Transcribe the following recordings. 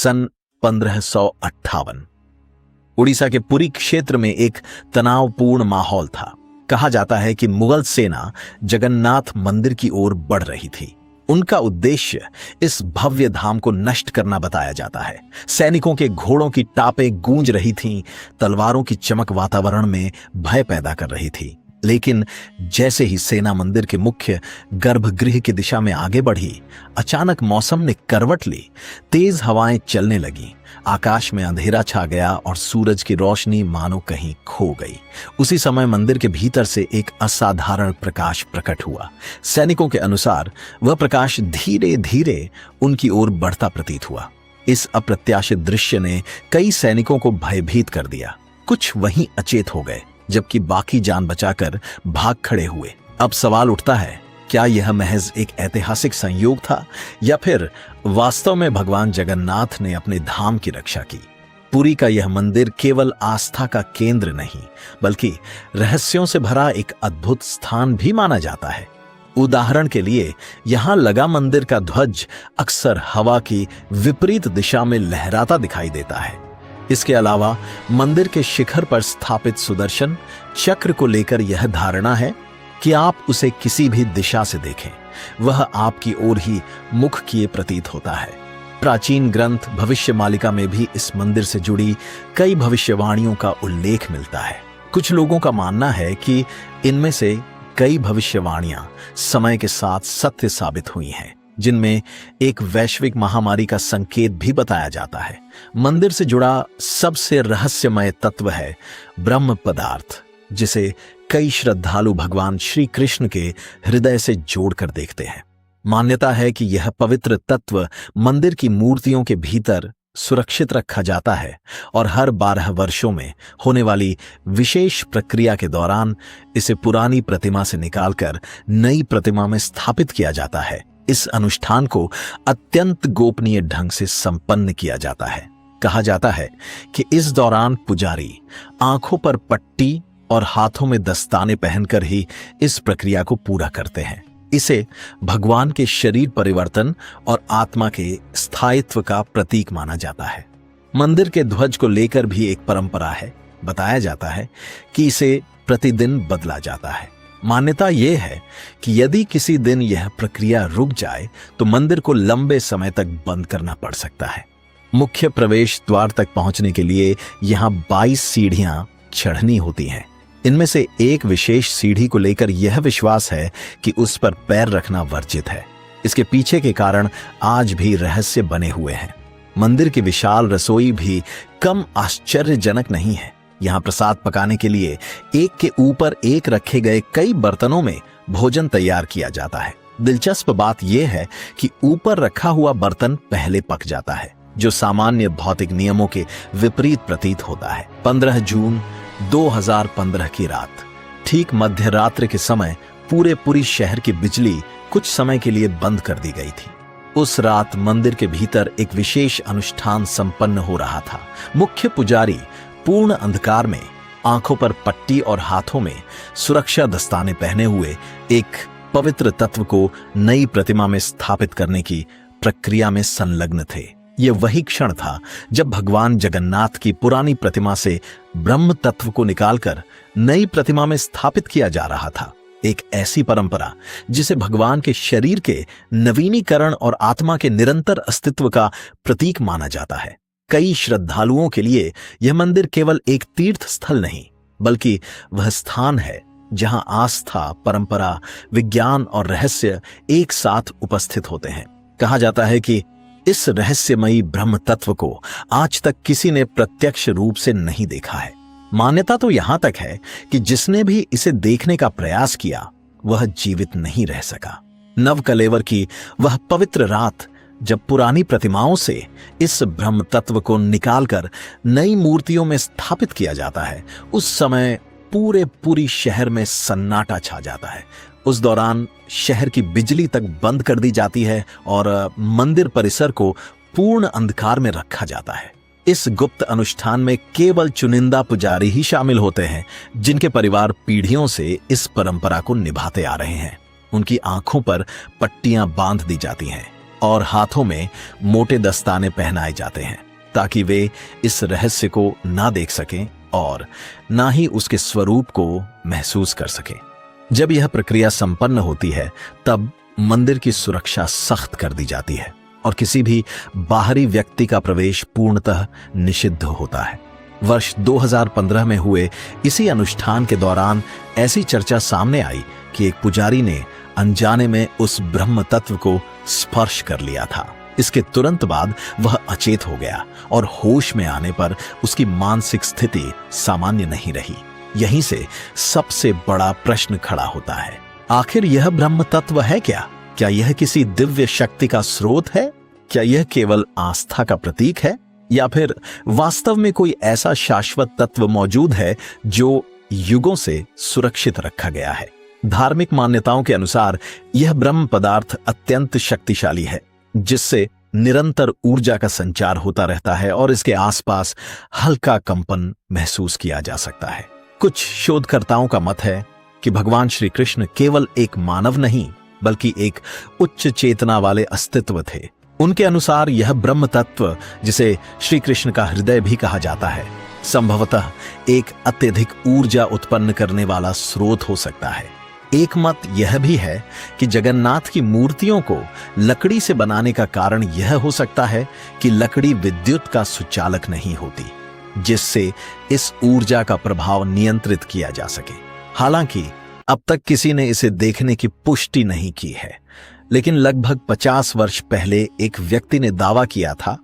सन 1558। उड़ीसा के पुरी क्षेत्र में एक तनावपूर्ण माहौल था। कहा जाता है कि मुगल सेना जगन्नाथ मंदिर की ओर बढ़ रही थी। उनका उद्देश्य इस भव्य धाम को नष्ट करना बताया जाता है। सैनिकों के घोड़ों की टापें गूंज रही थीं, तलवारों की चमक वातावरण में भय पैदा कर रही थी। लेकिन जैसे ही सेना मंदिर के मुख्य गर्भगृह की दिशा में आगे बढ़ी, अचानक मौसम ने करवट ली। तेज हवाएं चलने लगीं, आकाश में अंधेरा छा गया और सूरज की रोशनी मानो कहीं खो गई। उसी समय मंदिर के भीतर से एक असाधारण प्रकाश प्रकट हुआ। सैनिकों के अनुसार वह प्रकाश धीरे धीरे उनकी ओर बढ़ता प्रतीत हुआ। इस अप्रत्याशित दृश्य ने कई सैनिकों को भयभीत कर दिया। कुछ वहीं अचेत हो गए, जबकि बाकी जान बचाकर भाग खड़े हुए। अब सवाल उठता है, क्या यह महज एक ऐतिहासिक संयोग था या फिर वास्तव में भगवान जगन्नाथ ने अपने धाम की रक्षा की? पुरी का यह मंदिर केवल आस्था का केंद्र नहीं, बल्कि रहस्यों से भरा एक अद्भुत स्थान भी माना जाता है। उदाहरण के लिए, यहां लगा मंदिर का ध्वज अक्सर हवा की विपरीत दिशा में लहराता दिखाई देता है। इसके अलावा मंदिर के शिखर पर स्थापित सुदर्शन चक्र को लेकर यह धारणा है कि आप उसे किसी भी दिशा से देखें, वह आपकी ओर ही मुख किए प्रतीत होता है। प्राचीन ग्रंथ भविष्यमालिका में भी इस मंदिर से जुड़ी कई भविष्यवाणियों का उल्लेख मिलता है। कुछ लोगों का मानना है कि इनमें से कई भविष्यवाणियां समय के साथ सत्य साबित हुई हैं, जिनमें एक वैश्विक महामारी का संकेत भी बताया जाता है। मंदिर से जुड़ा सबसे रहस्यमय तत्व है ब्रह्म पदार्थ, जिसे कई श्रद्धालु भगवान श्री कृष्ण के हृदय से जोड़कर देखते हैं। मान्यता है कि यह पवित्र तत्व मंदिर की मूर्तियों के भीतर सुरक्षित रखा जाता है और हर 12 वर्षों में होने वाली विशेष प्रक्रिया के दौरान इसे पुरानी प्रतिमा से निकालकर नई प्रतिमा में स्थापित किया जाता है। इस अनुष्ठान को अत्यंत गोपनीय ढंग से संपन्न किया जाता है। कहा जाता है कि इस दौरान पुजारी आंखों पर पट्टी और हाथों में दस्ताने पहनकर ही इस प्रक्रिया को पूरा करते हैं। इसे भगवान के शरीर परिवर्तन और आत्मा के स्थायित्व का प्रतीक माना जाता है। मंदिर के ध्वज को लेकर भी एक परंपरा है। बताया जाता है कि इसे प्रतिदिन बदला जाता है। मान्यता यह है कि यदि किसी दिन यह प्रक्रिया रुक जाए तो मंदिर को लंबे समय तक बंद करना पड़ सकता है। मुख्य प्रवेश द्वार तक पहुंचने के लिए यहां 22 सीढ़ियां चढ़नी होती हैं। इनमें से एक विशेष सीढ़ी को लेकर यह विश्वास है कि उस पर पैर रखना वर्जित है। इसके पीछे के कारण आज भी रहस्य बने हुए हैं। मंदिर की विशाल रसोई भी कम आश्चर्यजनक नहीं है। यहाँ प्रसाद पकाने के लिए एक के ऊपर एक रखे गए कई बर्तनों में भोजन तैयार किया जाता है। दिलचस्प बात यह है कि ऊपर रखा हुआ बर्तन पहले पक जाता है, जो सामान्य भौतिक नियमों के विपरीत प्रतीत होता है। 15 जून 2015 की रात, ठीक मध्य रात्रि के समय पूरे शहर की बिजली कुछ समय के लिए बंद कर दी गई थी। उस रात मंदिर के भीतर एक विशेष अनुष्ठान संपन्न हो रहा था। मुख्य पुजारी पूर्ण अंधकार में, आंखों पर पट्टी और हाथों में सुरक्षा दस्ताने पहने हुए एक पवित्र तत्व को नई प्रतिमा में स्थापित करने की प्रक्रिया में संलग्न थे। यह वही क्षण था जब भगवान जगन्नाथ की पुरानी प्रतिमा से ब्रह्म तत्व को निकालकर नई प्रतिमा में स्थापित किया जा रहा था। एक ऐसी परंपरा जिसे भगवान के शरीर के नवीनीकरण और आत्मा के निरंतर अस्तित्व का प्रतीक माना जाता है। कई श्रद्धालुओं के लिए यह मंदिर केवल एक तीर्थ स्थल नहीं, बल्कि वह स्थान है जहां आस्था, परंपरा, विज्ञान और रहस्य एक साथ उपस्थित होते हैं। कहा जाता है कि इस रहस्यमयी ब्रह्म तत्व को आज तक किसी ने प्रत्यक्ष रूप से नहीं देखा है। मान्यता तो यहां तक है कि जिसने भी इसे देखने का प्रयास किया वह जीवित नहीं रह सका। नवकलेवर की वह पवित्र रात जब पुरानी प्रतिमाओं से इस ब्रह्म तत्व को निकालकर नई मूर्तियों में स्थापित किया जाता है, उस समय पूरी शहर में सन्नाटा छा जाता है। उस दौरान शहर की बिजली तक बंद कर दी जाती है और मंदिर परिसर को पूर्ण अंधकार में रखा जाता है। इस गुप्त अनुष्ठान में केवल चुनिंदा पुजारी ही शामिल होते हैं, जिनके परिवार पीढ़ियों से इस परंपरा को निभाते आ रहे हैं। उनकी आंखों पर पट्टियां बांध दी जाती हैं, और हाथों में मोटे दस्ताने पहनाए जाते हैं ताकि वे इस रहस्य को ना देख सकें और ना ही उसके स्वरूप को महसूस कर सकें। जब यह प्रक्रिया संपन्न होती है तब मंदिर की सुरक्षा सख्त कर दी जाती है और किसी भी बाहरी व्यक्ति का प्रवेश पूर्णतः निषिद्ध होता है। वर्ष 2015 में हुए इसी अनुष्ठान के दौरान ऐसी चर्चा सामने आई कि एक पुजारी ने अनजाने में उस ब्रह्म तत्व को स्पर्श कर लिया था। इसके तुरंत बाद वह अचेत हो गया और होश में आने पर उसकी मानसिक स्थिति सामान्य नहीं रही। यहीं से सबसे बड़ा प्रश्न खड़ा होता है, आखिर यह ब्रह्म तत्व है क्या? क्या यह किसी दिव्य शक्ति का स्रोत है? क्या यह केवल आस्था का प्रतीक है या फिर वास्तव में कोई ऐसा शाश्वत तत्व मौजूद है जो युगों से सुरक्षित रखा गया है? धार्मिक मान्यताओं के अनुसार यह ब्रह्म पदार्थ अत्यंत शक्तिशाली है जिससे निरंतर ऊर्जा का संचार होता रहता है और इसके आसपास हल्का कंपन महसूस किया जा सकता है। कुछ शोधकर्ताओं का मत है कि भगवान श्री कृष्ण केवल एक मानव नहीं बल्कि एक उच्च चेतना वाले अस्तित्व थे। उनके अनुसार यह ब्रह्म तत्व, जिसे श्री कृष्ण का हृदय भी कहा जाता है, संभवतः एक अत्यधिक ऊर्जा उत्पन्न करने वाला स्रोत हो सकता है। एक मत यह भी है कि जगन्नाथ की मूर्तियों को लकड़ी से बनाने का कारण यह हो सकता है कि लकड़ी विद्युत का सुचालक नहीं होती, जिससे इस ऊर्जा का प्रभाव नियंत्रित किया जा सके। हालांकि अब तक किसी ने इसे देखने की पुष्टि नहीं की है, लेकिन लगभग 50 वर्ष पहले एक व्यक्ति ने दावा किया था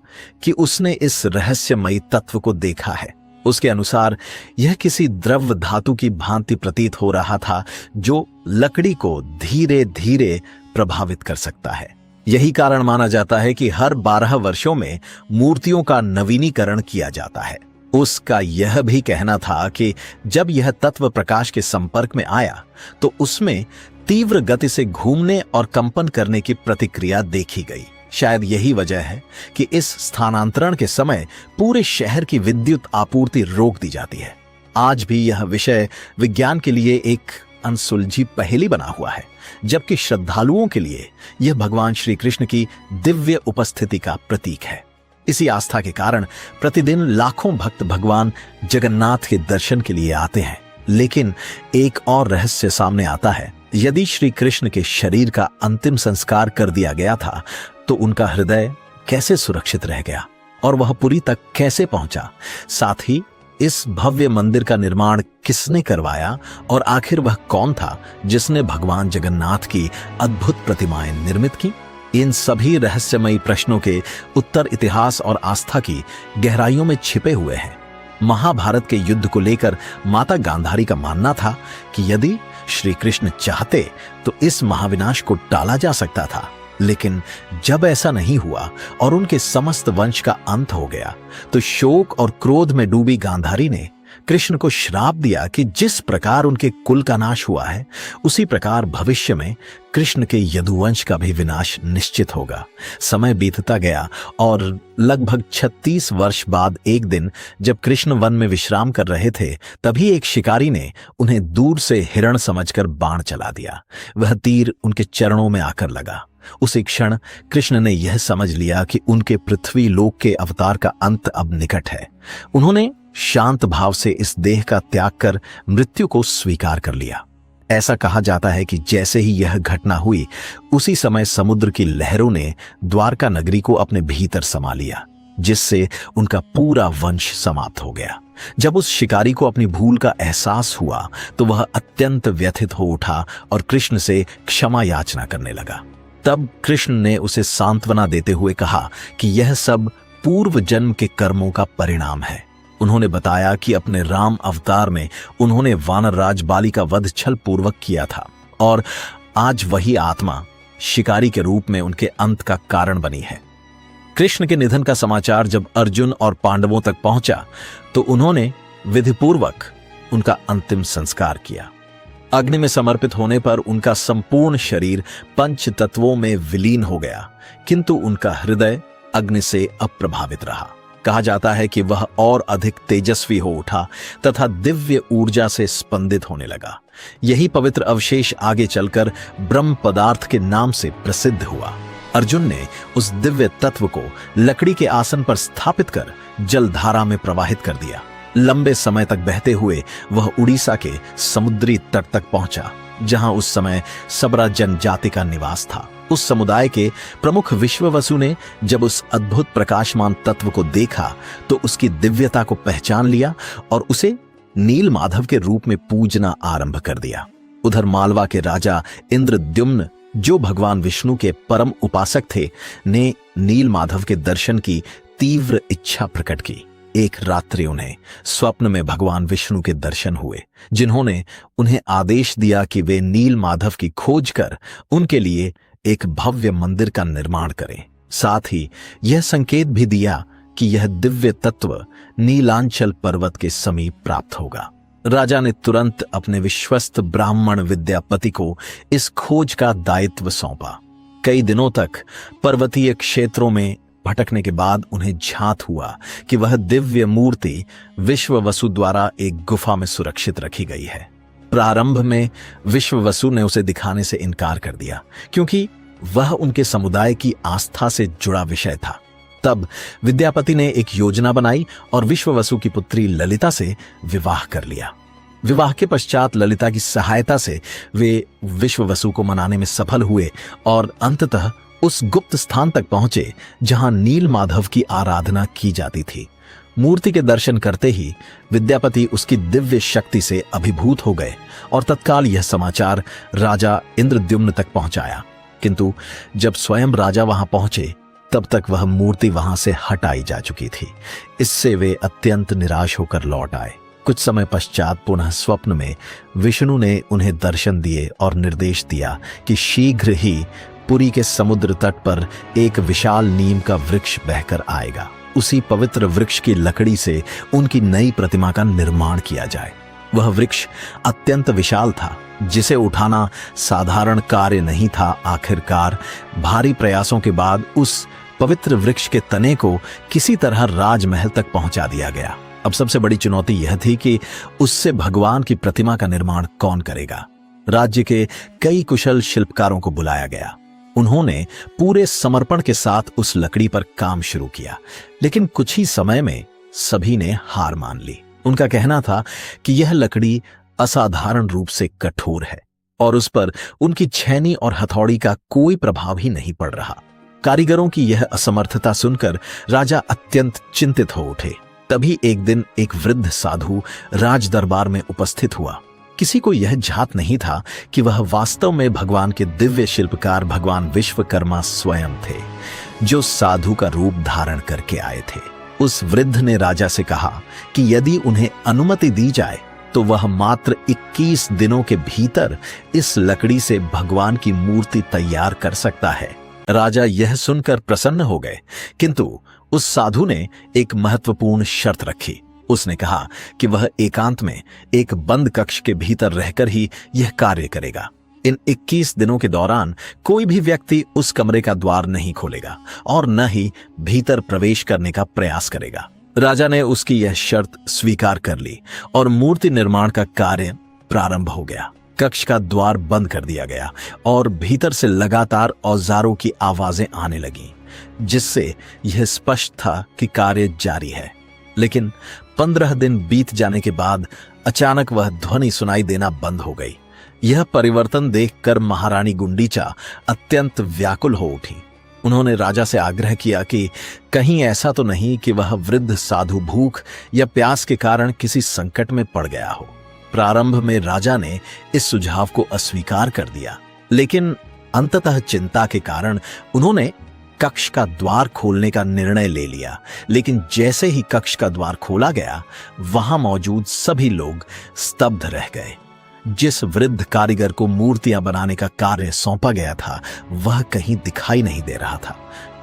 कि उसने इस रहस्यमयी तत्व को देखा है। उसके अनुसार यह किसी द्रव धातु की भांति प्रतीत हो रहा था जो लकड़ी को धीरे धीरे प्रभावित कर सकता है। यही कारण माना जाता है कि हर 12 वर्षों में मूर्तियों का नवीनीकरण किया जाता है। उसका यह भी कहना था कि जब यह तत्व प्रकाश के संपर्क में आया तो उसमें तीव्र गति से घूमने और कंपन करने की प्रतिक्रिया देखी गई। शायद यही वजह है कि इस स्थानांतरण के समय पूरे शहर की विद्युत आपूर्ति रोक दी जाती है। आज भी यह विषय विज्ञान के लिए एक अनसुलझी पहेली बना हुआ है, जबकि श्रद्धालुओं के लिए यह भगवान श्री कृष्ण की दिव्य उपस्थिति का प्रतीक है। इसी आस्था के कारण प्रतिदिन लाखों भक्त भगवान जगन्नाथ के दर्शन के लिए आते हैं। लेकिन एक और रहस्य सामने आता है, यदि श्री कृष्ण के शरीर का अंतिम संस्कार कर दिया गया था तो उनका हृदय कैसे सुरक्षित रह गया और वह पुरी तक कैसे पहुंचा? साथ ही इस भव्य मंदिर का निर्माण किसने करवाया और आखिर वह कौन था जिसने भगवान जगन्नाथ की अद्भुत प्रतिमाएं निर्मित की? इन सभी रहस्यमयी प्रश्नों के उत्तर इतिहास और आस्था की गहराइयों में छिपे हुए हैं। महाभारत के युद्ध को लेकर माता गांधारी का मानना था कि यदि श्री कृष्ण चाहते तो इस महाविनाश को टाला जा सकता था, लेकिन जब ऐसा नहीं हुआ और उनके समस्त वंश का अंत हो गया तो शोक और क्रोध में डूबी गांधारी ने कृष्ण को श्राप दिया कि जिस प्रकार उनके कुल का नाश हुआ है उसी प्रकार भविष्य में कृष्ण के यदुवंश का भी विनाश निश्चित होगा। समय बीतता गया और लगभग 36 वर्ष बाद एक दिन जब कृष्ण वन में विश्राम कर रहे थे तभी एक शिकारी ने उन्हें दूर से हिरण समझकर बाण चला दिया। वह तीर उनके चरणों में आकर लगा। उसी क्षण कृष्ण ने यह समझ लिया कि उनके पृथ्वी लोक के अवतार का अंत अब निकट है। उन्होंने शांत भाव से इस देह का त्याग कर मृत्यु को स्वीकार कर लिया। ऐसा कहा जाता है कि जैसे ही यह घटना हुई उसी समय समुद्र की लहरों ने द्वारका नगरी को अपने भीतर समा लिया, जिससे उनका पूरा वंश समाप्त हो गया। जब उस शिकारी को अपनी भूल का एहसास हुआ तो वह अत्यंत व्यथित हो उठा और कृष्ण से क्षमा याचना करने लगा। तब कृष्ण ने उसे सांत्वना देते हुए कहा कि यह सब पूर्व जन्म के कर्मों का परिणाम है। उन्होंने बताया कि अपने राम अवतार में उन्होंने वानर राज बाली का वध छल पूर्वक किया था और आज वही आत्मा शिकारी के रूप में उनके अंत का कारण बनी है। कृष्ण के निधन का समाचार जब अर्जुन और पांडवों तक पहुंचा तो उन्होंने विधिपूर्वक उनका अंतिम संस्कार किया। अग्नि में समर्पित होने पर उनका संपूर्ण शरीर पंच तत्वों में विलीन हो गया, किंतु उनका हृदय अग्नि से अप्रभावित रहा। कहा जाता है कि वह और अधिक तेजस्वी हो उठा तथा दिव्य ऊर्जा से स्पंदित होने लगा। यही पवित्र अवशेष आगे चलकर ब्रह्म पदार्थ के नाम से प्रसिद्ध हुआ। अर्जुन ने उस दिव्य तत्व को लकड़ी के आसन पर स्थापित कर जलधारा में प्रवाहित कर दिया। लंबे समय तक बहते हुए वह उड़ीसा के समुद्री तट तक पहुंचा, जहां उस समय सबरा जनजाति का निवास था। उस समुदाय के प्रमुख विश्ववसु ने जब उस अद्भुत प्रकाशमान तत्व को देखा तो उसकी दिव्यता को पहचान लिया और उसे नील माधव के रूप में पूजना आरंभ कर दिया। उधर मालवा के राजा इंद्रद्युम्न, जो भगवान विष्णु के परम उपासक थे, ने नील माधव के दर्शन की तीव्र इच्छा प्रकट की। एक रात्रि उन्हें स्वप्न में भगवान विष्णु के दर्शन हुए, जिन्होंने उन्हें आदेश दिया कि वे नील माधव की खोज कर उनके लिए एक भव्य मंदिर का निर्माण करें। साथ ही यह संकेत भी दिया कि यह दिव्य तत्व नीलांचल पर्वत के समीप प्राप्त होगा। राजा ने तुरंत अपने विश्वस्त ब्राह्मण विद्यापति को इस खोज का दायित्व सौंपा। कई दिनों तक पर्वतीय क्षेत्रों में भटकने के बाद उन्हें झांत हुआ कि वह दिव्य मूर्ति विश्ववसु द्वारा एक गुफा में सुरक्षित रखी गई है। प्रारंभ में विश्ववसु ने उसे दिखाने से इनकार कर दिया, क्योंकि वह उनके समुदाय की आस्था से जुड़ा विषय था। तब विद्यापति ने एक योजना बनाई और विश्ववसु की पुत्री ललिता से विवाह कर लिया। विवाह के पश्चात ललिता की सहायता से वे विश्ववसु को मनाने में सफल हुए और अंततः उस गुप्त स्थान तक पहुंचे जहां नील माधव की आराधना की जाती थी। मूर्ति के दर्शन करते ही विद्यापति उसकी दिव्य शक्ति से अभिभूत हो गए और तत्काल यह समाचार राजा इंद्रद्युम्न तक पहुंचाया। किंतु जब स्वयं राजा वहां पहुंचे तब तक वह मूर्ति वहां से हटाई जा चुकी थी। इससे वे अत्यंत निराश होकर लौट आए। कुछ समय पश्चात पुनः स्वप्न में विष्णु ने उन्हें दर्शन दिए और निर्देश दिया कि शीघ्र ही पुरी के समुद्र तट पर एक विशाल नीम का वृक्ष बहकर आएगा। उसी पवित्र वृक्ष की लकड़ी से उनकी नई प्रतिमा का निर्माण किया जाए। वह वृक्ष अत्यंत विशाल था, जिसे उठाना साधारण कार्य नहीं था। आखिरकार भारी प्रयासों के बाद उस पवित्र वृक्ष के तने को किसी तरह राजमहल तक पहुंचा दिया गया। अब सबसे बड़ी चुनौती यह थी कि उससे भगवान की प्रतिमा का निर्माण कौन करेगा। राज्य के कई कुशल शिल्पकारों को बुलाया गया। उन्होंने पूरे समर्पण के साथ उस लकड़ी पर काम शुरू किया, लेकिन कुछ ही समय में सभी ने हार मान ली। उनका कहना था कि यह लकड़ी असाधारण रूप से कठोर है और उस पर उनकी छेनी और हथौड़ी का कोई प्रभाव ही नहीं पड़ रहा। कारीगरों की यह असमर्थता सुनकर राजा अत्यंत चिंतित हो उठे। तभी एक दिन एक वृद्ध साधु राज दरबार में उपस्थित हुआ। किसी को यह झात नहीं था कि वह वास्तव में भगवान के दिव्य शिल्पकार भगवान विश्वकर्मा स्वयं थे, जो साधु का रूप धारण करके आए थे। उस वृद्ध ने राजा से कहा कि यदि उन्हें अनुमति दी जाए तो वह मात्र 21 दिनों के भीतर इस लकड़ी से भगवान की मूर्ति तैयार कर सकता है। राजा यह सुनकर प्रसन्न हो गए, किंतु उस साधु ने एक महत्वपूर्ण शर्त रखी। उसने कहा कि वह एकांत में एक बंद कक्ष के भीतर रहकर ही यह कार्य करेगा। इन 21 दिनों के दौरान कोई भी व्यक्ति उस कमरे का द्वार नहीं खोलेगा और न ही भीतर प्रवेश करने का प्रयास करेगा। राजा ने उसकी यह शर्त स्वीकार कर ली और मूर्ति निर्माण का कार्य प्रारंभ हो गया। कक्ष का द्वार बंद कर दिया गया और भीतर से लगातार औजारों की आवाजें आने लगीं, जिससे यह स्पष्ट था कि कार्य जारी है। लेकिन 15 दिन बीत जाने के बाद अचानक वह ध्वनि सुनाई देना बंद हो गई। यह परिवर्तन देखकर महारानी गुंडीचा अत्यंत व्याकुल हो उठी। उन्होंने राजा से आग्रह किया कि कहीं ऐसा तो नहीं कि वह वृद्ध साधु भूख या प्यास के कारण किसी संकट में पड़ गया हो। प्रारंभ में राजा ने इस सुझाव को अस्वीकार कर दिया, लेकिन अंततः चिंता के कारण उन्होंने कक्ष का द्वार खोलने का निर्णय ले लिया। लेकिन जैसे ही कक्ष का द्वार खोला गया, वहां मौजूद सभी लोग स्तब्ध रह गए। जिस वृद्ध कारीगर को मूर्तियां बनाने का कार्य सौंपा गया था, वह कहीं दिखाई नहीं दे रहा था।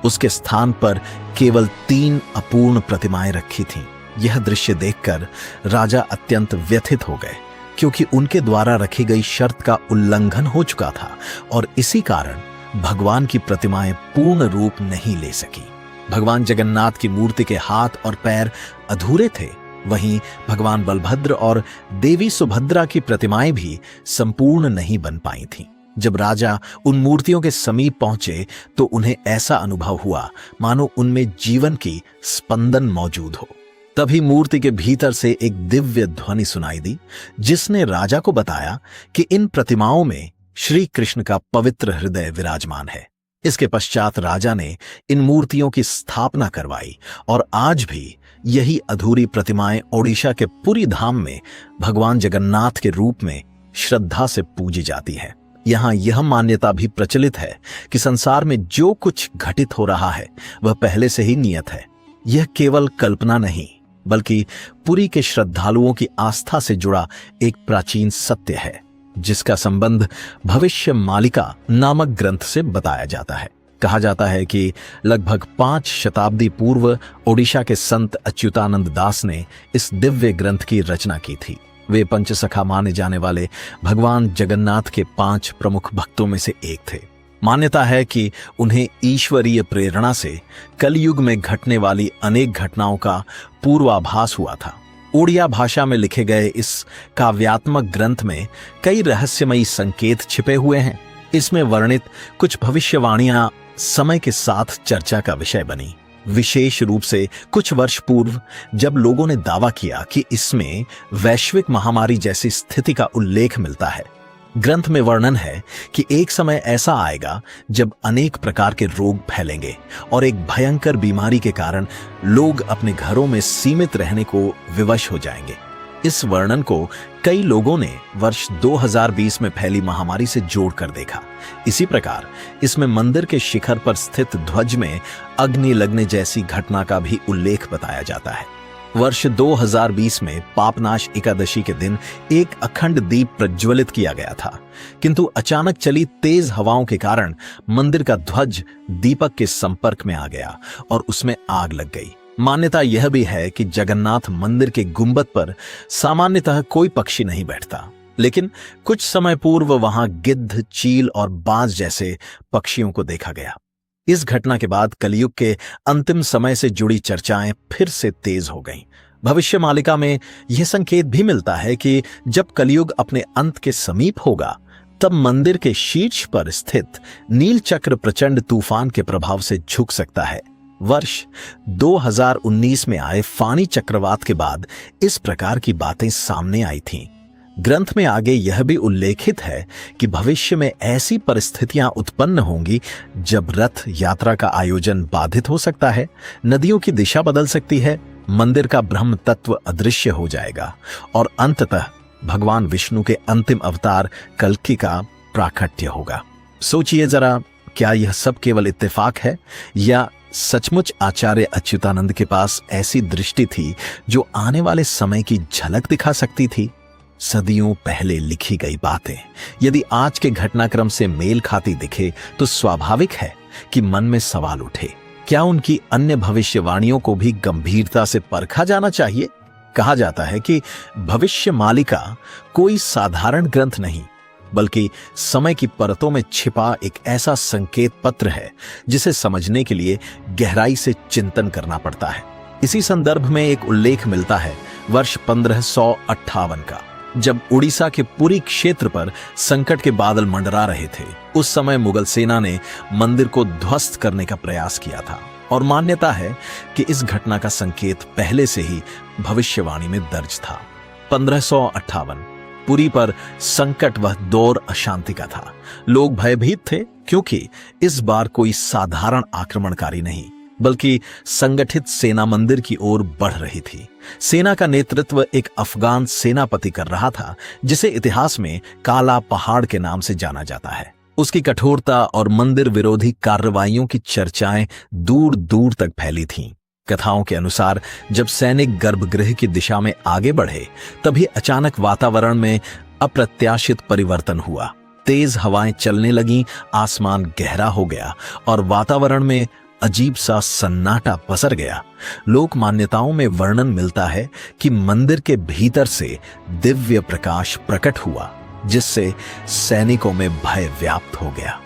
उसके स्थान पर केवल 3 अपूर्ण प्रतिमाएं रखी थीं। यह दृश्य देखकर राजा अत्यंत व्यथित हो गए, क्योंकि उनके द्वारा रखी गई शर्त का उल्लंघन हो चुका था और इसी कारण भगवान की प्रतिमाएं पूर्ण रूप नहीं ले सकी। भगवान जगन्नाथ की मूर्ति के हाथ और पैर अधूरे थे, वहीं भगवान बलभद्र और देवी सुभद्रा की प्रतिमाएं भी संपूर्ण नहीं बन पाई थीं। जब राजा उन मूर्तियों के समीप पहुंचे तो उन्हें ऐसा अनुभव हुआ मानो उनमें जीवन की स्पंदन मौजूद हो। तभी मूर्ति के भीतर से एक दिव्य ध्वनि सुनाई दी, जिसने राजा को बताया कि इन प्रतिमाओं में श्री कृष्ण का पवित्र हृदय विराजमान है। इसके पश्चात राजा ने इन मूर्तियों की स्थापना करवाई और आज भी यही अधूरी प्रतिमाएं ओडिशा के पुरी धाम में भगवान जगन्नाथ के रूप में श्रद्धा से पूजी जाती हैं। यहाँ यह मान्यता भी प्रचलित है कि संसार में जो कुछ घटित हो रहा है वह पहले से ही नियत है। यह केवल कल्पना नहीं बल्कि पुरी के श्रद्धालुओं की आस्था से जुड़ा एक प्राचीन सत्य है, जिसका संबंध भविष्य मालिका नामक ग्रंथ से बताया जाता है। कहा जाता है कि लगभग 5 शताब्दी पूर्व ओडिशा के संत अच्युतानंद दास ने इस दिव्य ग्रंथ की रचना की थी। वे पंचसखा माने जाने वाले भगवान जगन्नाथ के 5 प्रमुख भक्तों में से एक थे। मान्यता है कि उन्हें ईश्वरीय प्रेरणा से कलयुग में घटने वाली अनेक घटनाओं का पूर्वाभास हुआ था। ओडिया भाषा में लिखे गए इस काव्यात्मक ग्रंथ में कई रहस्यमयी संकेत छिपे हुए हैं। इसमें वर्णित कुछ भविष्यवाणियां समय के साथ चर्चा का विषय बनी। विशेष रूप से कुछ वर्ष पूर्व जब लोगों ने दावा किया कि इसमें वैश्विक महामारी जैसी स्थिति का उल्लेख मिलता है। ग्रंथ में वर्णन है कि एक समय ऐसा आएगा जब अनेक प्रकार के रोग फैलेंगे और एक भयंकर बीमारी के कारण लोग अपने घरों में सीमित रहने को विवश हो जाएंगे। इस वर्णन को कई लोगों ने वर्ष 2020 में फैली महामारी से जोड़कर देखा। इसी प्रकार इसमें मंदिर के शिखर पर स्थित ध्वज में अग्नि लगने जैसी घटना का भी उल्लेख बताया जाता है। वर्ष 2020 में पापनाश एकादशी के दिन एक अखंड दीप प्रज्वलित किया गया था, किंतु अचानक चली तेज हवाओं के कारण मंदिर का ध्वज दीपक के संपर्क में आ गया और उसमें आग लग गई। मान्यता यह भी है कि जगन्नाथ मंदिर के गुंबद पर सामान्यतः कोई पक्षी नहीं बैठता, लेकिन कुछ समय पूर्व वहां गिद्ध, चील और बाज जैसे पक्षियों को देखा गया। इस घटना के बाद कलयुग के अंतिम समय से जुड़ी चर्चाएं फिर से तेज हो गईं। भविष्य मालिका में यह संकेत भी मिलता है कि जब कलयुग अपने अंत के समीप होगा तब मंदिर के शीर्ष पर स्थित नील चक्र प्रचंड तूफान के प्रभाव से झुक सकता है। वर्ष 2019 में आए फानी चक्रवात के बाद इस प्रकार की बातें सामने आई थीं। ग्रंथ में आगे यह भी उल्लेखित है कि भविष्य में ऐसी परिस्थितियां उत्पन्न होंगी जब रथ यात्रा का आयोजन बाधित हो सकता है, नदियों की दिशा बदल सकती है, मंदिर का ब्रह्म तत्व अदृश्य हो जाएगा और अंततः भगवान विष्णु के अंतिम अवतार कल्कि का प्राकट्य होगा। सोचिए जरा, क्या यह सब केवल इत्तेफाक है या सचमुच आचार्य अच्युतानंद के पास ऐसी दृष्टि थी जो आने वाले समय की झलक दिखा सकती थी? सदियों पहले लिखी गई बातें यदि आज के घटनाक्रम से मेल खाती दिखे तो स्वाभाविक है कि मन में सवाल उठे, क्या उनकी अन्य भविष्यवाणियों को भी गंभीरता से परखा जाना चाहिए? कहा जाता है कि भविष्य मालिका कोई साधारण ग्रंथ नहीं बल्कि समय की परतों में छिपा एक ऐसा संकेत पत्र है जिसे समझने के लिए गहराई से चिंतन करना पड़ता है। इसी संदर्भ में एक उल्लेख मिलता है वर्ष 1558 का, जब उड़ीसा के पुरी क्षेत्र पर संकट के बादल मंडरा रहे थे। उस समय मुगल सेना ने मंदिर को ध्वस्त करने का प्रयास किया था और मान्यता है कि इस घटना का संकेत पहले से ही भविष्यवाणी में दर्ज था। 1558 पुरी पर संकट वह दौर अशांति का था। लोग भयभीत थे क्योंकि इस बार कोई साधारण आक्रमणकारी नहीं बल्कि संगठित सेना मंदिर की ओर बढ़ रही थी। सेना का नेतृत्व एक अफगान सेनापति कर रहा था जिसे इतिहास में काला पहाड़ के नाम से जाना जाता है। उसकी कठोरता और मंदिर विरोधी कार्रवाइयों की चर्चाएं दूर दूर तक फैली थीं। कथाओं के अनुसार जब सैनिक गर्भगृह की दिशा में आगे बढ़े तभी अचानक वातावरण में अप्रत्याशित परिवर्तन हुआ। तेज हवाएं चलने लगीं, आसमान गहरा हो गया और वातावरण में अजीब सा सन्नाटा पसर गया। लोक मान्यताओं में वर्णन मिलता है कि मंदिर के भीतर से दिव्य प्रकाश प्रकट हुआ जिससे सैनिकों में भय व्याप्त हो गया।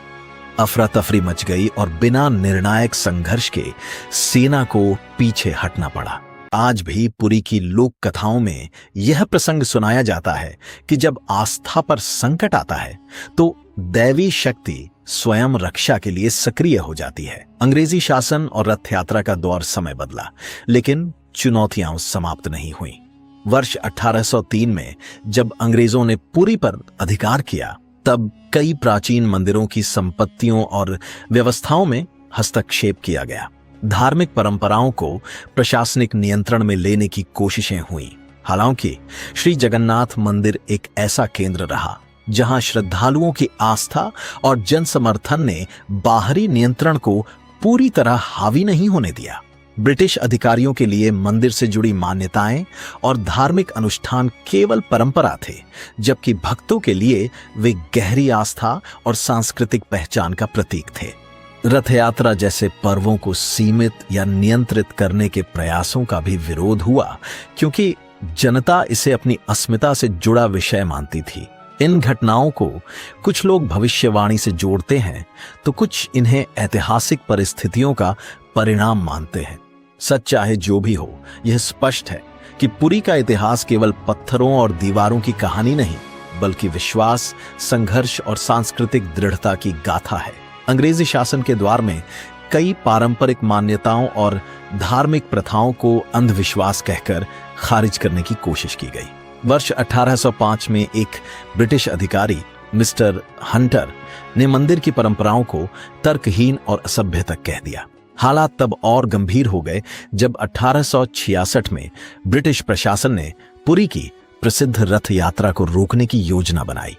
अफरा तफरी मच गई और बिना निर्णायक संघर्ष के सेना को पीछे हटना पड़ा। आज भी पुरी की लोक कथाओं में यह प्रसंग सुनाया जाता है कि जब आस्था पर संकट आता है तो दैवी शक्ति स्वयं रक्षा के लिए सक्रिय हो जाती है। अंग्रेजी शासन और रथ यात्रा का दौर समय बदला, लेकिन चुनौतियां समाप्त नहीं हुई। वर्ष 1803 में जब अंग्रेजों ने पुरी पर अधिकार किया, तब कई प्राचीन मंदिरों की संपत्तियों और व्यवस्थाओं में हस्तक्षेप किया गया। धार्मिक परंपराओं को प्रशासनिक नियंत्रण में लेने की कोशिशें हुई। हालांकि श्री जगन्नाथ मंदिर एक ऐसा केंद्र रहा जहां श्रद्धालुओं की आस्था और जन समर्थन ने बाहरी नियंत्रण को पूरी तरह हावी नहीं होने दिया। ब्रिटिश अधिकारियों के लिए मंदिर से जुड़ी मान्यताएं और धार्मिक अनुष्ठान केवल परंपरा थे, जबकि भक्तों के लिए वे गहरी आस्था और सांस्कृतिक पहचान का प्रतीक थे। रथ यात्रा जैसे पर्वों को सीमित या नियंत्रित करने के प्रयासों का भी विरोध हुआ, क्योंकि जनता इसे अपनी अस्मिता से जुड़ा विषय मानती थी। इन घटनाओं को कुछ लोग भविष्यवाणी से जोड़ते हैं, तो कुछ इन्हें ऐतिहासिक परिस्थितियों का परिणाम मानते हैं। सच चाहे जो भी हो, यह स्पष्ट है कि पुरी का इतिहास केवल पत्थरों और दीवारों की कहानी नहीं, बल्कि विश्वास, संघर्ष और सांस्कृतिक दृढ़ता की गाथा है। अंग्रेजी शासन के द्वार में कई पारंपरिक मान्यताओं और धार्मिक प्रथाओं को अंधविश्वास कहकर खारिज करने की कोशिश की गई। वर्ष 1805 में एक ब्रिटिश अधिकारी मिस्टर हंटर ने मंदिर की परंपराओं को तर्कहीन और असभ्य तक कह दिया। हालात तब और गंभीर हो गए जब 1866 में ब्रिटिश प्रशासन ने पुरी की प्रसिद्ध रथ यात्रा को रोकने की योजना बनाई।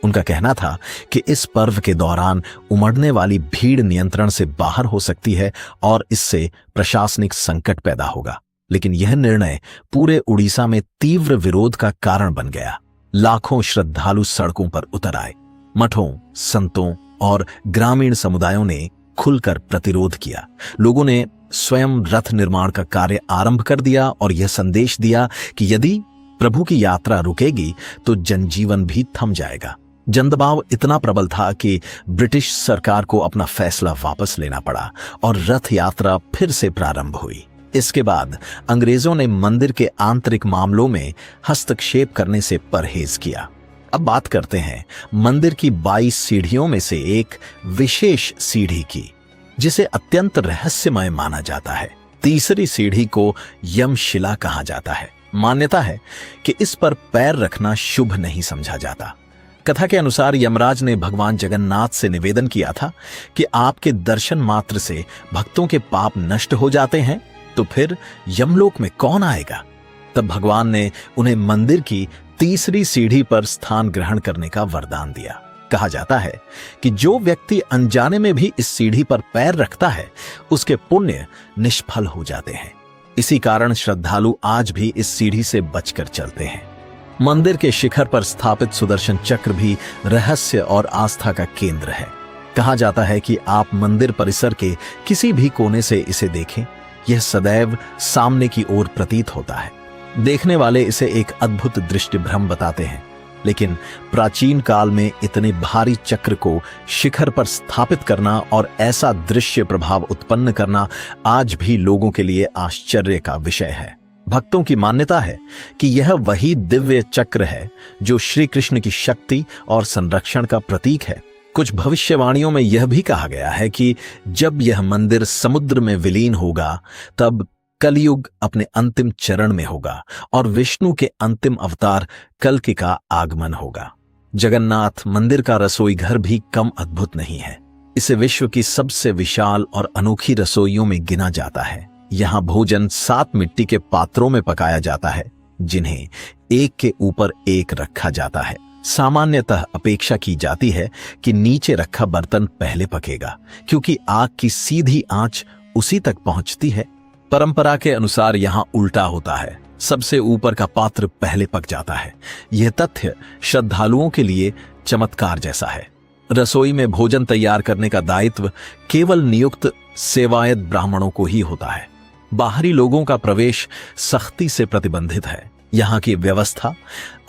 उनका कहना था कि इस पर्व के दौरान उमड़ने वाली भीड़ नियंत्रण से बाहर हो सकती है और इससे प्रशासनिक संकट पैदा होगा। लेकिन यह निर्णय पूरे उड़ीसा में तीव्र विरोध का कारण बन गया। लाखों श्रद्धालु सड़कों पर उतर आए। मठों, संतों और ग्रामीण समुदायों ने खुलकर प्रतिरोध किया। लोगों ने स्वयं रथ निर्माण का कार्य आरंभ कर दिया और यह संदेश दिया कि यदि प्रभु की यात्रा रुकेगी तो जनजीवन भी थम जाएगा। जनदबाव इतना प्रबल था कि ब्रिटिश सरकार को अपना फैसला वापस लेना पड़ा और रथ यात्रा फिर से प्रारंभ हुई। इसके बाद अंग्रेजों ने मंदिर के आंतरिक मामलों में हस्तक्षेप करने से परहेज किया। अब बात करते हैं मंदिर की 22 सीढ़ियों में से एक विशेष सीढ़ी की, जिसे अत्यंत रहस्यमय माना जाता है। तीसरी सीढ़ी को यमशिला कहा जाता है। मान्यता है कि इस पर पैर रखना शुभ नहीं समझा जाता। कथा के अनुसार यमराज ने भगवान जगन्नाथ से निवेदन किया था कि आपके दर्शन मात्र से भक्तों के पाप नष्ट हो जाते हैं, तो फिर यमलोक में कौन आएगा। तब भगवान ने उन्हें मंदिर की तीसरी सीढ़ी पर स्थान ग्रहण करने का वरदान दिया। कहा जाता है कि जो व्यक्ति अनजाने में भी इस सीढ़ी पर पैर रखता है, उसके पुण्य निष्फल हो जाते हैं। इसी कारण श्रद्धालु आज भी इस सीढ़ी से बचकर चलते हैं। मंदिर के शिखर पर स्थापित सुदर्शन चक्र भी रहस्य और आस्था का केंद्र है। कहा जाता है कि आप मंदिर परिसर के किसी भी कोने से इसे देखें, यह सदैव सामने की ओर प्रतीत होता है। देखने वाले इसे एक अद्भुत दृष्टि भ्रम बताते हैं, लेकिन प्राचीन काल में इतने भारी चक्र को शिखर पर स्थापित करना और ऐसा दृश्य प्रभाव उत्पन्न करना आज भी लोगों के लिए आश्चर्य का विषय है। भक्तों की मान्यता है कि यह वही दिव्य चक्र है जो श्री कृष्ण की शक्ति और संरक्षण का प्रतीक है। कुछ भविष्यवाणियों में यह भी कहा गया है कि जब यह मंदिर समुद्र में विलीन होगा, तब कलयुग अपने अंतिम चरण में होगा और विष्णु के अंतिम अवतार कल्कि का आगमन होगा। जगन्नाथ मंदिर का रसोई घर भी कम अद्भुत नहीं है। इसे विश्व की सबसे विशाल और अनोखी रसोइयों में गिना जाता है। यहाँ भोजन 7 मिट्टी के पात्रों में पकाया जाता है, जिन्हें एक के ऊपर एक रखा जाता है। सामान्यतः अपेक्षा की जाती है कि नीचे रखा बर्तन पहले पकेगा, क्योंकि आग की सीधी आंच उसी तक पहुंचती है। परंपरा के अनुसार यहाँ उल्टा होता है, सबसे ऊपर का पात्र पहले पक जाता है। यह तथ्य श्रद्धालुओं के लिए चमत्कार जैसा है। रसोई में भोजन तैयार करने का दायित्व केवल नियुक्त सेवायत ब्राह्मणों को ही होता है। बाहरी लोगों का प्रवेश सख्ती से प्रतिबंधित है। यहाँ की व्यवस्था,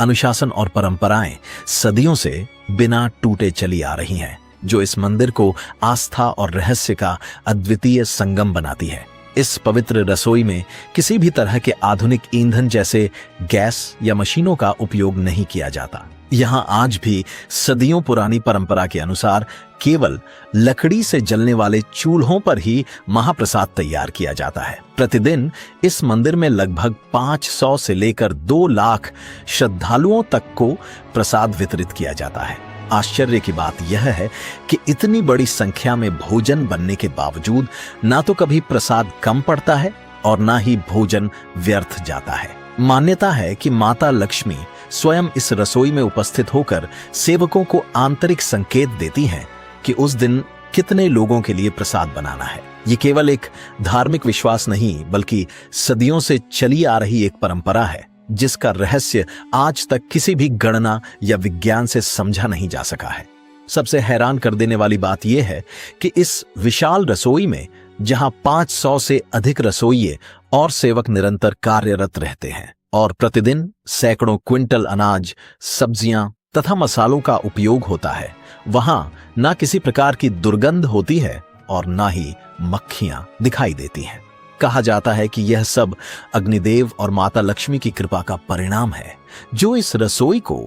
अनुशासन और परंपराएं सदियों से बिना टूटे चली आ रही हैं, जो इस मंदिर को आस्था और रहस्य का अद्वितीय संगम बनाती है। इस पवित्र रसोई में किसी भी तरह के आधुनिक ईंधन जैसे गैस या मशीनों का उपयोग नहीं किया जाता। यहां आज भी सदियों पुरानी परंपरा के अनुसार केवल लकड़ी से जलने वाले चूल्हों पर ही महाप्रसाद तैयार किया जाता है। प्रतिदिन इस मंदिर में लगभग 500 से लेकर 2 लाख श्रद्धालुओं तक को प्रसाद वितरित किया जाता है। आश्चर्य की बात यह है कि इतनी बड़ी संख्या में भोजन बनने के बावजूद ना तो कभी प्रसाद कम पड़ता है और ना ही भोजन व्यर्थ जाता है। मान्यता है कि माता लक्ष्मी स्वयं इस रसोई में उपस्थित होकर सेवकों को आंतरिक संकेत देती हैं कि उस दिन कितने लोगों के लिए प्रसाद बनाना है। ये केवल एक धार्मिक विश्वास नहीं बल्कि सदियों से चली आ रही एक परंपरा है जिसका रहस्य आज तक किसी भी गणना या विज्ञान से समझा नहीं जा सका है। सबसे हैरान कर देने वाली बात यह है कि इस विशाल रसोई में जहां 500 से अधिक रसोइये और सेवक निरंतर कार्यरत रहते हैं और प्रतिदिन सैकड़ों क्विंटल अनाज, सब्जियां तथा मसालों का उपयोग होता है, वहां ना किसी प्रकार की दुर्गंध होती है और ना ही मक्खियां दिखाई देती हैं। कहा जाता है कि यह सब अग्निदेव और माता लक्ष्मी की कृपा का परिणाम है जो इस रसोई को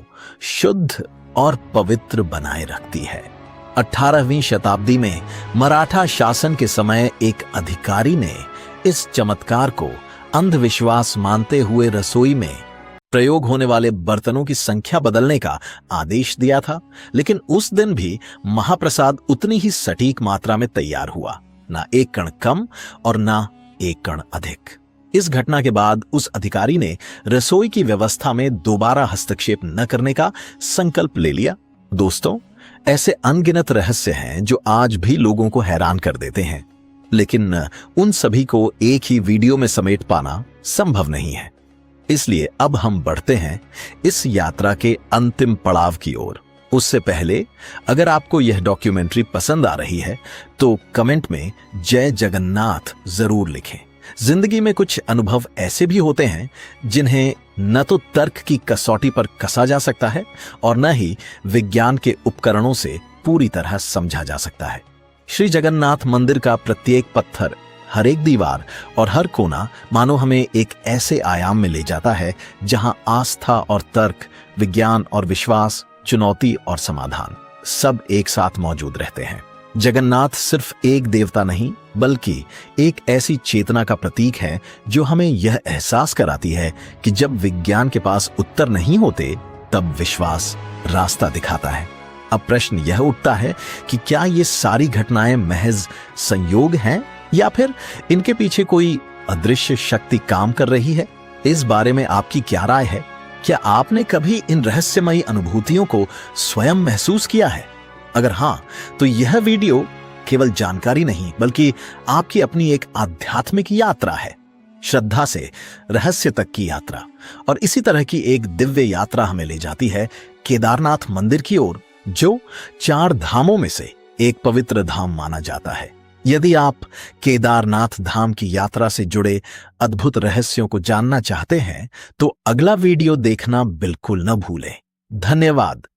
शुद्ध और पवित्र बनाए रखती है। 18वीं शताब्दी में मराठा शासन के समय एक अधिकारी ने इस चमत्कार को अंधविश्वास मानते हुए रसोई में प्रयोग होने वाले बर्तनों की संख्या बदलने का आदेश दिया था, लेकिन उस दिन भी महाप्रसाद उतनी ही सटीक मात्रा में तैयार हुआ, ना एक कण कम और ना एक कण अधिक। इस घटना के बाद उस अधिकारी ने रसोई की व्यवस्था में दोबारा हस्तक्षेप न करने का संकल्प ले लिया। दोस्तों, ऐसे अनगिनत रहस्य हैं जो आज भी लोगों को हैरान कर देते हैं, लेकिन उन सभी को एक ही वीडियो में समेट पाना संभव नहीं है। इसलिए अब हम बढ़ते हैं इस यात्रा के अंतिम पड़ाव की ओर। उससे पहले अगर आपको यह डॉक्यूमेंट्री पसंद आ रही है तो कमेंट में जय जगन्नाथ जरूर लिखें। जिंदगी में कुछ अनुभव ऐसे भी होते हैं जिन्हें न तो तर्क की कसौटी पर कसा जा सकता है और न ही विज्ञान के उपकरणों से पूरी तरह समझा जा सकता है। श्री जगन्नाथ मंदिर का प्रत्येक पत्थर, हर एक दीवार और हर कोना मानो हमें एक ऐसे आयाम में ले जाता है जहां आस्था और तर्क, विज्ञान और विश्वास, चुनौती और समाधान सब एक साथ मौजूद रहते हैं। जगन्नाथ सिर्फ एक देवता नहीं बल्कि एक ऐसी चेतना का प्रतीक है जो हमें यह एहसास कराती है कि जब विज्ञान के पास उत्तर नहीं होते तब विश्वास रास्ता दिखाता है। अब प्रश्न यह उठता है कि क्या ये सारी घटनाएं महज संयोग हैं या फिर इनके पीछे कोई अदृश्य शक्ति काम कर रही है? इस बारे में आपकी क्या राय है? क्या आपने कभी इन रहस्यमयी अनुभूतियों को स्वयं महसूस किया है? अगर हां, तो यह वीडियो केवल जानकारी नहीं बल्कि आपकी अपनी एक आध्यात्मिक यात्रा है, श्रद्धा से रहस्य तक की यात्रा। और इसी तरह की एक दिव्य यात्रा हमें ले जाती है केदारनाथ मंदिर की ओर, जो 4 धामों में से एक पवित्र धाम माना जाता है। यदि आप केदारनाथ धाम की यात्रा से जुड़े अद्भुत रहस्यों को जानना चाहते हैं तो अगला वीडियो देखना बिल्कुल न भूलें। धन्यवाद।